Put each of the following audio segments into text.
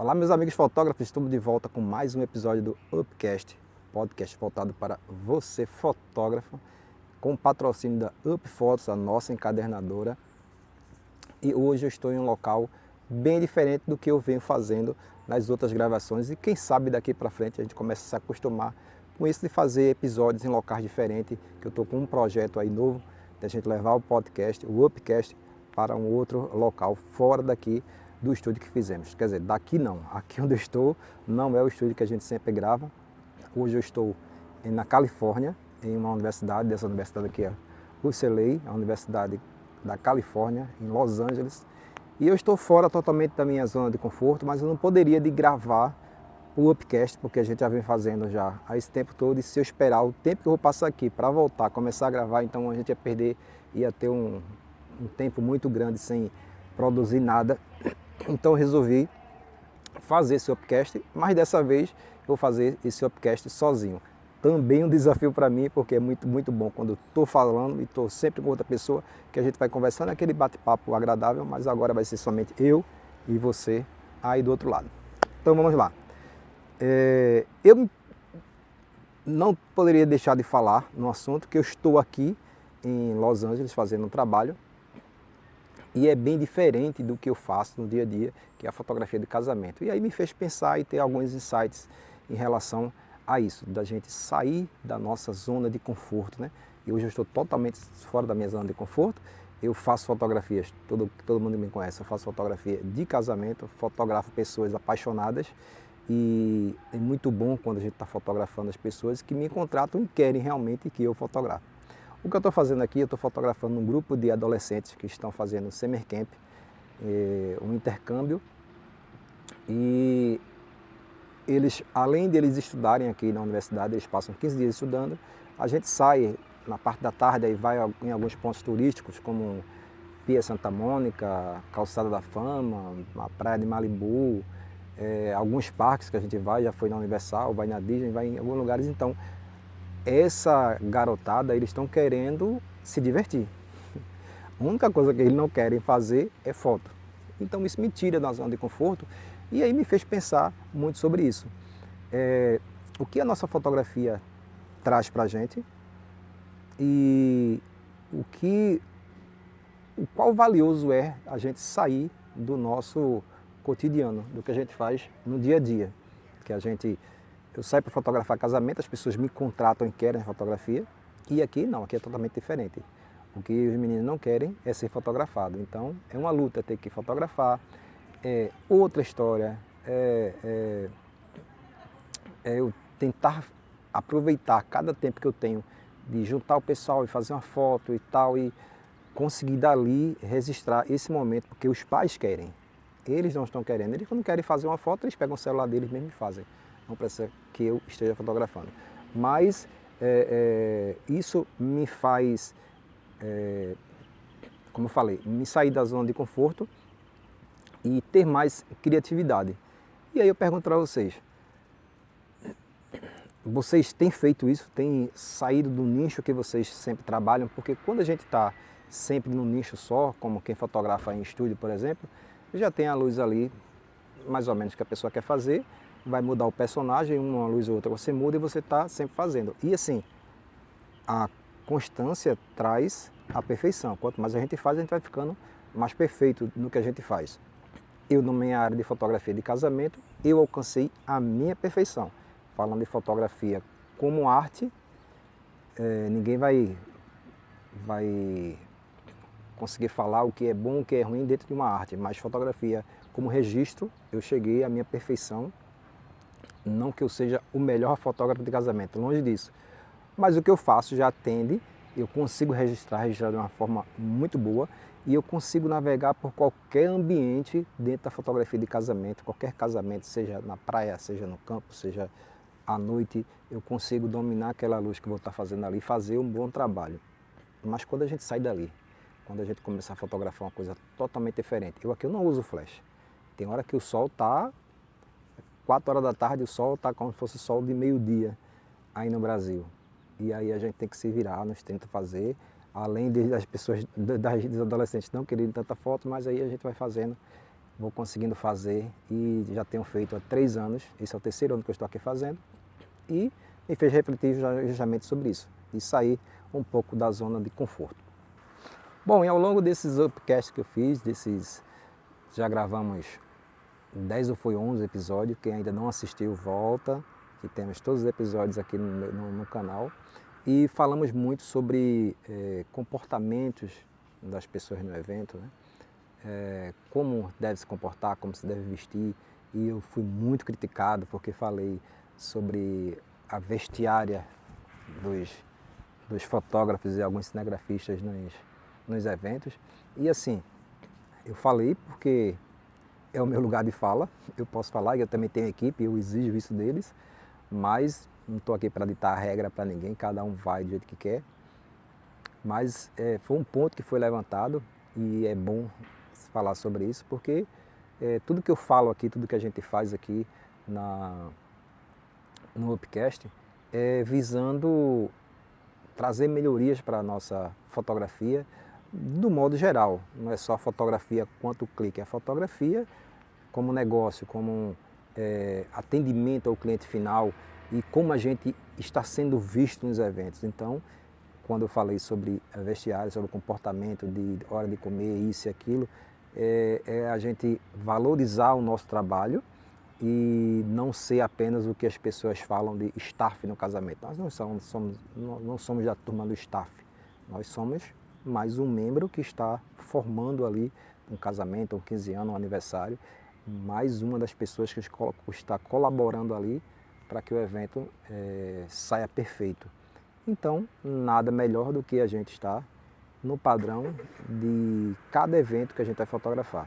Olá, meus amigos fotógrafos, estamos de volta com mais um episódio do Upcast, podcast voltado para você, fotógrafo, com o patrocínio da Up Fotos, a nossa encadernadora. E hoje eu estou em um local bem diferente do que eu venho fazendo nas outras gravações e quem sabe daqui para frente a gente começa a se acostumar com isso de fazer episódios em locais diferentes, que eu estou com um projeto aí novo, de a gente levar o podcast, o Upcast, para um outro local fora daqui do estúdio que fizemos. Quer dizer, daqui não, aqui onde eu estou não é o estúdio que a gente sempre grava. Hoje eu estou na Califórnia, em uma universidade, dessa universidade aqui é UCLA, a Universidade da Califórnia, em Los Angeles. E eu estou fora totalmente da minha zona de conforto, mas eu não poderia de gravar o Upcast, porque a gente já vem fazendo já há esse tempo todo, e se eu esperar o tempo que eu vou passar aqui para voltar, começar a gravar, então a gente ia perder, ia ter um tempo muito grande sem produzir nada. Então eu resolvi fazer esse Upcast, mas dessa vez eu vou fazer esse Upcast sozinho. Também um desafio para mim, porque é muito bom quando eu estou falando e estou sempre com outra pessoa, que a gente vai conversando, aquele bate-papo agradável, mas agora vai ser somente eu e você aí do outro lado. Então vamos lá. Eu não poderia deixar de falar no assunto que eu estou aqui em Los Angeles fazendo um trabalho e é bem diferente do que eu faço no dia a dia, que é a fotografia de casamento. E aí me fez pensar e ter alguns insights em relação a isso, da gente sair da nossa zona de conforto, né? E hoje eu estou totalmente fora da minha zona de conforto. Eu faço fotografias, todo mundo me conhece, eu faço fotografia de casamento, fotografo pessoas apaixonadas e é muito bom quando a gente está fotografando as pessoas que me contratam e querem realmente que eu fotografe. O que eu estou fazendo aqui, eu estou fotografando um grupo de adolescentes que estão fazendo summer camp, um intercâmbio, e eles, além de eles estudarem aqui na universidade, eles passam 15 dias estudando, a gente sai na parte da tarde e vai em alguns pontos turísticos, como Pia Santa Mônica, Calçada da Fama, a Praia de Malibu, alguns parques que a gente vai, já foi na Universal, vai na Disney, vai em alguns lugares. Então, essa garotada, eles estão querendo se divertir. A única coisa que eles não querem fazer é foto. Então isso me tira da zona de conforto e aí me fez pensar muito sobre isso. O que a nossa fotografia traz para a gente e o qual valioso é a gente sair do nosso cotidiano, do que a gente faz no dia a dia. Que eu saio para fotografar casamento, as pessoas me contratam e querem fotografia, e aqui não, aqui é totalmente diferente. O que os meninos não querem é ser fotografado, então é uma luta ter que fotografar, outra história, eu tentar aproveitar cada tempo que eu tenho de juntar o pessoal e fazer uma foto e tal, e conseguir dali registrar esse momento, porque os pais querem, eles não estão querendo, eles quando querem fazer uma foto, eles pegam o celular deles mesmo e fazem. Não precisa que eu esteja fotografando. Mas isso me faz, como eu falei, me sair da zona de conforto e ter mais criatividade. E aí eu pergunto para vocês têm feito isso? Têm saído do nicho que vocês sempre trabalham? Porque quando a gente está sempre num nicho só, como quem fotografa em estúdio, por exemplo, já tem a luz ali, mais ou menos, que a pessoa quer fazer, vai mudar o personagem, uma luz ou outra você muda e você está sempre fazendo. E assim, a constância traz a perfeição. Quanto mais a gente faz, a gente vai ficando mais perfeito no que a gente faz. Eu, na minha área de fotografia de casamento, eu alcancei a minha perfeição. Falando de fotografia como arte, ninguém vai conseguir falar o que é bom, o que é ruim dentro de uma arte, mas fotografia como registro, eu cheguei à minha perfeição. Não que eu seja o melhor fotógrafo de casamento, longe disso. Mas o que eu faço já atende, eu consigo registrar de uma forma muito boa e eu consigo navegar por qualquer ambiente dentro da fotografia de casamento, qualquer casamento, seja na praia, seja no campo, seja à noite, eu consigo dominar aquela luz que eu vou estar fazendo ali e fazer um bom trabalho. Mas quando a gente sai dali, quando a gente começa a fotografar uma coisa totalmente diferente, eu aqui eu não uso flash. Tem hora que o sol está 4 horas da tarde, o sol está como se fosse o sol de meio-dia aí no Brasil. E aí a gente tem que se virar, nos tenta fazer, além das pessoas, dos adolescentes não quererem tanta foto, mas aí a gente vai fazendo vou conseguindo fazer e já tenho feito há 3 anos, esse é o terceiro ano que eu estou aqui fazendo, e me fez refletir justamente sobre isso, e sair um pouco da zona de conforto. Bom, e ao longo desses upcasts que eu fiz, já gravamos 10 ou foi 11 episódios, quem ainda não assistiu, volta, que temos todos os episódios aqui no canal, e falamos muito sobre comportamentos das pessoas no evento, né? Como deve se comportar, como se deve vestir, e eu fui muito criticado porque falei sobre a vestiária dos fotógrafos e alguns cinegrafistas nos eventos. E assim, eu falei porque é o meu lugar de fala, eu posso falar, eu também tenho equipe, eu exijo isso deles, mas não estou aqui para ditar a regra para ninguém, cada um vai do jeito que quer. Mas foi um ponto que foi levantado e é bom falar sobre isso, porque tudo que eu falo aqui, tudo que a gente faz aqui no Upcast é visando trazer melhorias para a nossa fotografia do modo geral. Não é só a fotografia quanto o clique, é a fotografia como negócio, como atendimento ao cliente final e como a gente está sendo visto nos eventos. Então, quando eu falei sobre vestiário, sobre o comportamento de hora de comer, isso e aquilo, é a gente valorizar o nosso trabalho e não ser apenas o que as pessoas falam de staff no casamento. Nós não somos da turma do staff, nós somos mais um membro que está formando ali um casamento, um 15 anos, um aniversário, mais uma das pessoas que está colaborando ali para que o evento saia perfeito. Então, nada melhor do que a gente estar no padrão de cada evento que a gente vai fotografar.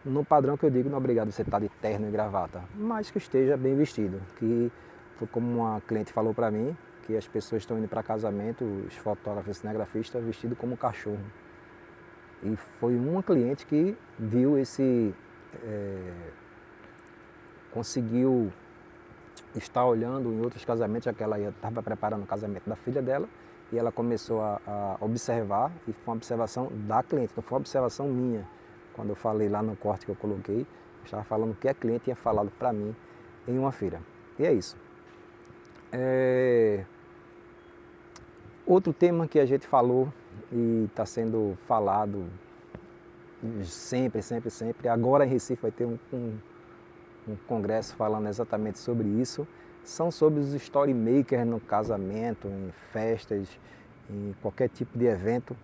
No padrão que eu digo, não é obrigado você estar de terno e gravata, mas que esteja bem vestido. Que foi como uma cliente falou para mim, que as pessoas estão indo para casamento, os fotógrafos e cinegrafistas, vestidos como cachorro. E foi uma cliente que viu conseguiu estar olhando em outros casamentos, já que ela estava preparando o casamento da filha dela, e ela começou a observar, e foi uma observação da cliente, não foi uma observação minha. Quando eu falei lá no corte que eu coloquei, eu estava falando o que a cliente tinha falado para mim em uma feira. E é isso. Outro tema que a gente falou e está sendo falado sempre, agora em Recife vai ter um congresso falando exatamente sobre isso, são sobre os story makers no casamento, em festas, em qualquer tipo de evento.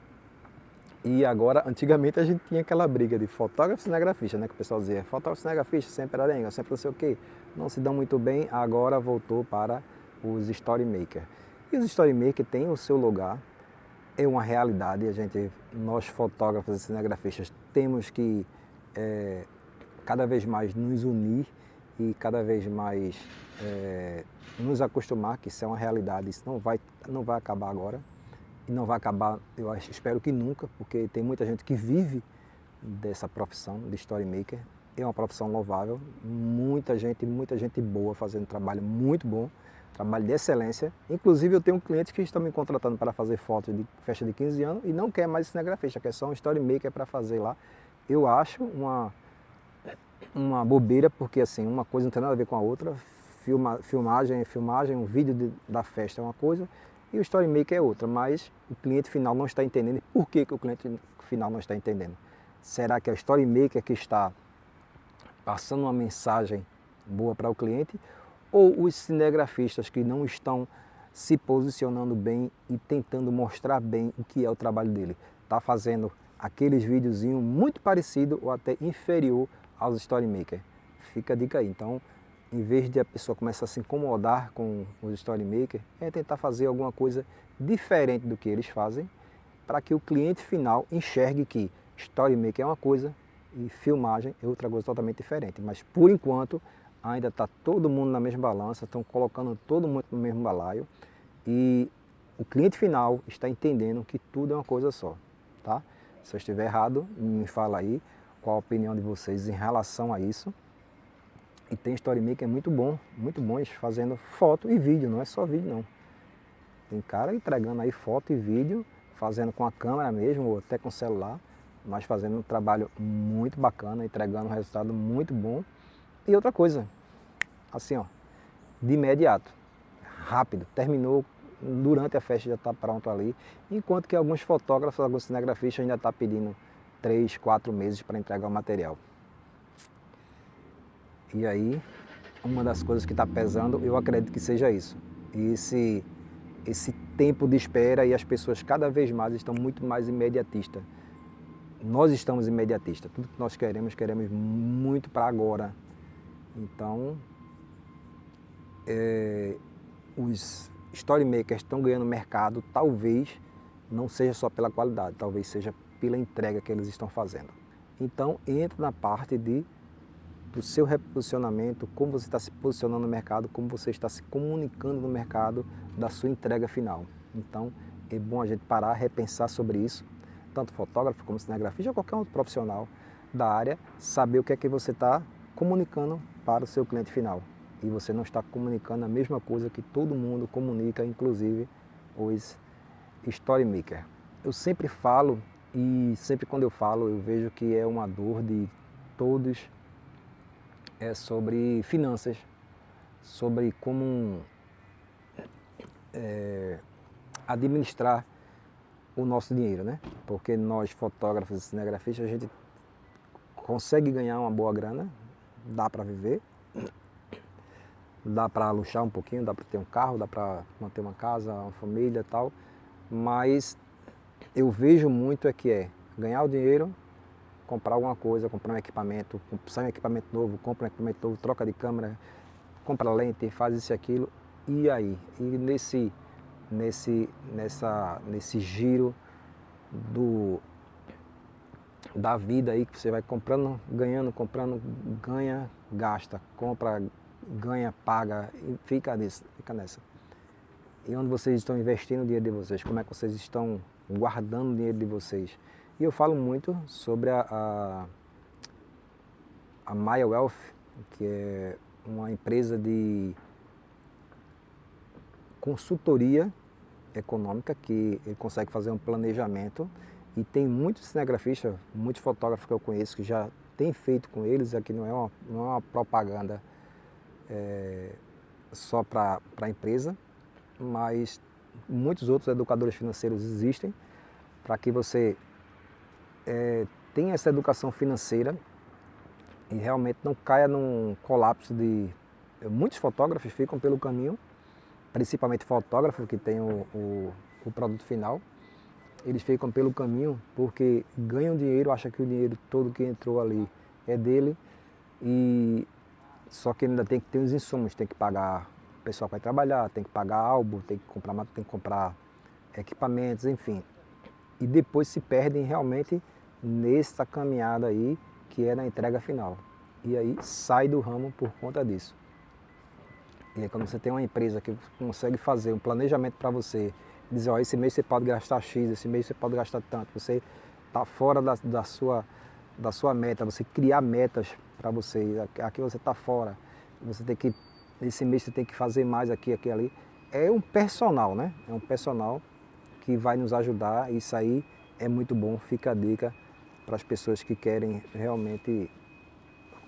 E agora, antigamente a gente tinha aquela briga de fotógrafo e cinegrafista, né? Que o pessoal dizia, fotógrafo e cinegrafista, sempre arenga, sempre não sei o quê, não se dão muito bem, agora voltou para os story makers. E os story makers têm o seu lugar, é uma realidade, nós fotógrafos e cinegrafistas temos que cada vez mais nos unir e cada vez mais nos acostumar que isso é uma realidade, isso não vai acabar agora. E não vai acabar, espero que nunca, porque tem muita gente que vive dessa profissão de story maker. É uma profissão louvável, muita gente boa fazendo trabalho muito bom, trabalho de excelência. Inclusive eu tenho clientes que estão me contratando para fazer fotos de festa de 15 anos e não quer mais cinegrafista, quer só um story maker para fazer lá. Eu acho uma bobeira, porque assim, uma coisa não tem nada a ver com a outra. Filmagem, um vídeo da festa é uma coisa, e o story maker é outra, mas o cliente final não está entendendo. E por que o cliente final não está entendendo? Será que é o story maker que está passando uma mensagem boa para o cliente, ou os cinegrafistas que não estão se posicionando bem e tentando mostrar bem o que é o trabalho dele? Está fazendo aqueles videozinhos muito parecido ou até inferior aos story maker. Fica a dica aí. Então, em vez de a pessoa começar a se incomodar com os story maker, é tentar fazer alguma coisa diferente do que eles fazem, para que o cliente final enxergue que story maker é uma coisa e filmagem é outra coisa totalmente diferente. Mas por enquanto ainda está todo mundo na mesma balança, estão colocando todo mundo no mesmo balaio e o cliente final está entendendo que tudo é uma coisa só, tá? Se eu estiver errado, me fala aí qual a opinião de vocês em relação a isso. E tem story maker muito bons fazendo foto e vídeo, não é só vídeo não. Tem cara entregando aí foto e vídeo, fazendo com a câmera mesmo, ou até com celular, mas fazendo um trabalho muito bacana, entregando um resultado muito bom. E outra coisa, assim ó, de imediato, rápido, terminou, durante a festa já está pronto ali, enquanto que alguns fotógrafos, alguns cinegrafistas ainda estão pedindo 3, 4 meses para entregar o material. E aí, uma das coisas que está pesando, eu acredito que seja isso. Esse tempo de espera, e as pessoas cada vez mais estão muito mais imediatistas. Nós estamos imediatistas. Tudo que nós queremos muito para agora. Então, os storymakers estão ganhando mercado, talvez não seja só pela qualidade, talvez seja pela entrega que eles estão fazendo. Então, entra na parte do seu reposicionamento, como você está se posicionando no mercado, como você está se comunicando no mercado, da sua entrega final. Então, é bom a gente parar, repensar sobre isso, tanto fotógrafo como cinegrafista ou qualquer outro profissional da área, saber o que é que você está comunicando para o seu cliente final. E você não está comunicando a mesma coisa que todo mundo comunica, inclusive os storymakers. Eu sempre falo, e sempre quando eu falo, eu vejo que é uma dor de todos, é sobre finanças, sobre como administrar o nosso dinheiro, né? Porque nós, fotógrafos e cinegrafistas, a gente consegue ganhar uma boa grana, dá para viver, dá para luxar um pouquinho, dá para ter um carro, dá para manter uma casa, uma família e tal, mas eu vejo muito ganhar o dinheiro, comprar alguma coisa, comprar um equipamento, sai um equipamento novo, compra um equipamento novo, troca de câmera, compra lente, faz isso e aquilo, e aí? E nesse giro da vida aí, que você vai comprando, ganhando, comprando, ganha, gasta, compra, ganha, paga, e fica nessa. E onde vocês estão investindo o dinheiro de vocês, como é que vocês estão guardando o dinheiro de vocês. E eu falo muito sobre a Maya Wealth, que é uma empresa de consultoria econômica, que ele consegue fazer um planejamento, e tem muitos cinegrafistas, muitos fotógrafos que eu conheço que já tem feito com eles. Aqui não é uma propaganda só para a empresa, mas muitos outros educadores financeiros existem para que você tenha essa educação financeira e realmente não caia num colapso de... Muitos fotógrafos ficam pelo caminho, principalmente fotógrafos que tem o produto final, eles ficam pelo caminho porque ganham dinheiro, acham que o dinheiro todo que entrou ali é dele, e só que ainda tem que ter os insumos, tem que pagar o pessoal que vai trabalhar, tem que pagar álbum, tem que comprar equipamentos, enfim. E depois se perdem realmente nessa caminhada aí, que é na entrega final. E aí sai do ramo por conta disso. E aí quando você tem uma empresa que consegue fazer um planejamento para você, dizer, ó, esse mês você pode gastar X, esse mês você pode gastar tanto, você está fora da sua meta, você criar metas para você, aqui você está fora, você tem que, esse mês você tem que fazer mais aqui, ali. É um personal, né? É um personal que vai nos ajudar, e isso aí é muito bom, fica a dica para as pessoas que querem realmente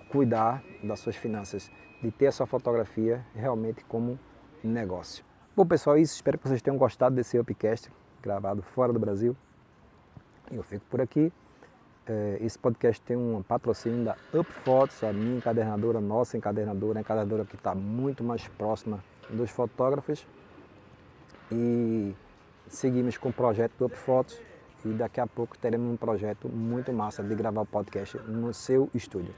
cuidar das suas finanças, de ter a sua fotografia realmente como negócio. Bom pessoal, é isso, espero que vocês tenham gostado desse Upcast, gravado fora do Brasil. Eu fico por aqui. Esse podcast tem um patrocínio da UpFotos, a minha encadernadora, nossa encadernadora, a encadernadora que está muito mais próxima dos fotógrafos. E seguimos com o projeto do UpFotos, e daqui a pouco teremos um projeto muito massa de gravar o podcast no seu estúdio.